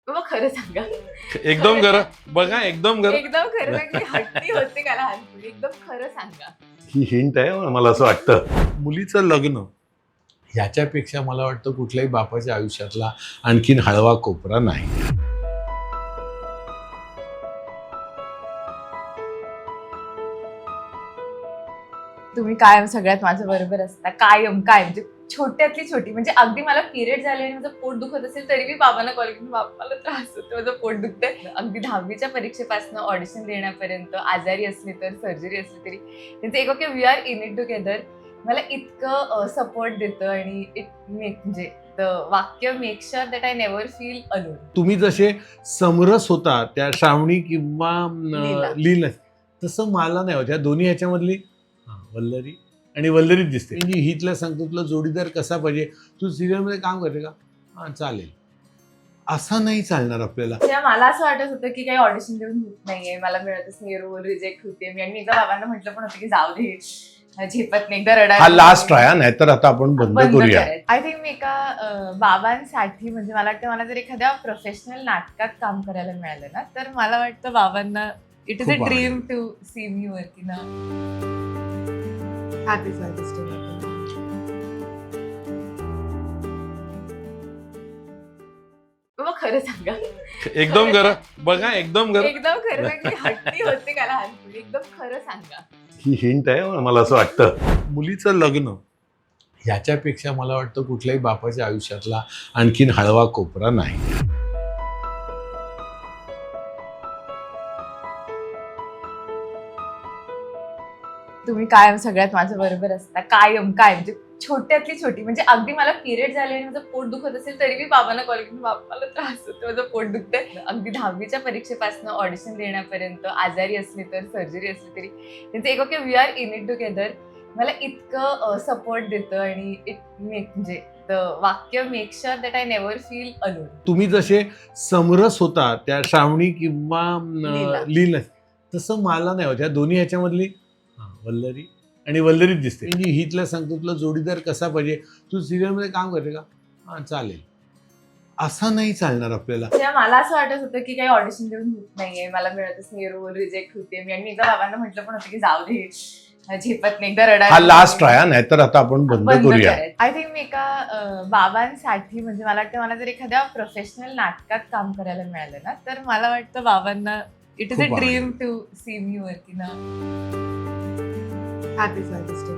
बाबा खरं सांगा. एकदम खरं बघा, एकदम खरं. एकदम खरं सांगा, की हट्टी होते का लहानपणी? एकदम खरं सांगा. ही हिंट आहे मला असं वाटतं. मुलीचं लग्न ह्याच्यापेक्षा मला वाटतं कुठल्याही बापाच्या आयुष्यातला आणखीन हळवा कोपरा नाही. तुम्ही कायम सगळ्यात माझ्या बरोबर असता. कायम म्हणजे छोट्यातली छोटी, म्हणजे अगदी मला पिरियड झाले आणि माझं पोट दुखत असेल तरी मी बाबांना कॉल करून, बाबा मला त्रास होतो, माझं पोट दुखतंय. अगदी 10वीच्या परीक्षेपासून ऑडिशन देण्यापर्यंत, आजारी असली तर, सर्जरी असली तरी त्यांचं एक okay we are in it together मला इतकं सपोर्ट देतं. आणि इट मेक म्हणजे वाक्य make sure that I never feel alone. तुम्ही जसे समरस होता त्या श्रावणी किंवा लीला. लीला, तसं मला नाही होत. या दोन्ही ह्याच्यामधली वल्लरी आणि वल्लरीच दिसते. म्हणजे हितला सांगतो तुला जोडीदार कसा पाहिजे, तू सिरियलमध्ये काम करते का, हां चालेल, असा नाही चालणार आपल्याला. तेव्हा मला असं वाटत होतं की काही ऑडिशन देऊन होत नाहीये, मला मिळतच नाही, रोल रिजेक्ट होते मी. आणि एकदा बाबांना म्हटलं पण होतं की जाऊ दे, झेपत नाही, एकदा हा रडायला लास्ट आहे, नाहीतर आता आपण बंद करूया. आय थिंक मी एका बाबांसाठी, म्हणजे मला वाटतं मला जर एखाद्या प्रोफेशनल नाटकात काम करायला मिळालं ना, तर मला वाटतं बाबांना इट इज अ खूप dream to see me working ना. Happy father's day. बाबा खरं सांगा. एकदम खरं बघा, एकदम खरं. एकदम खरं सांगा, की हट्टी होते का लहानपणी? एकदम खरं सांगा. ही हिंट आहे मला असं वाटतं. मुलीचं लग्न ह्याच्यापेक्षा मला वाटतं कुठल्याही बापाच्या आयुष्यातला आणखीन हळवा कोपरा नाही. तुम्ही कायम सगळ्यात माझ्या बरोबर असता. कायम म्हणजे छोट्यातली छोटी, म्हणजे अगदी मला पिरियड झाले आणि माझं पोट दुखत असेल तरी मी बाबांना कॉल करून, बाबा मला त्रास होतो, माझं पोट दुखतंय. अगदी 10वीच्या परीक्षेपासून ऑडिशन देण्यापर्यंत, आजारी असली तर, सर्जरी असली तरी त्यांचं एक okay we are in it together मला इतकं सपोर्ट देतं. आणि इट मेक म्हणजे वाक्य make sure that I never feel alone. तुम्ही जसे समरस होता त्या श्रावणी किंवा लीला. लीला, तसं मला नाही होत. या दोन्ही ह्याच्यामधली वल्लरी आणि वल्लरीच दिसते. म्हणजे हितला सांगतो तुला जोडीदार कसा पाहिजे, तू सिरियलमध्ये काम करते का, हां चालेल, असा नाही चालणार आपल्याला. तेव्हा मला असं वाटत होतं की काही ऑडिशन देऊन होत नाहीये, मला मिळतच नाही, रोल रिजेक्ट होते मी. आणि एकदा बाबांना म्हटलं पण होतं की जाऊ दे, झेपत नाही, एकदा हा रडायला लास्ट आहे, नाहीतर आता आपण बंद करूया. आय थिंक मी एका बाबांसाठी, म्हणजे मला वाटतं मला जर एखाद्या प्रोफेशनल नाटकात काम करायला मिळालं ना, तर मला वाटतं बाबांना इट इज अ खूप dream to see me working ना. Happy father's day.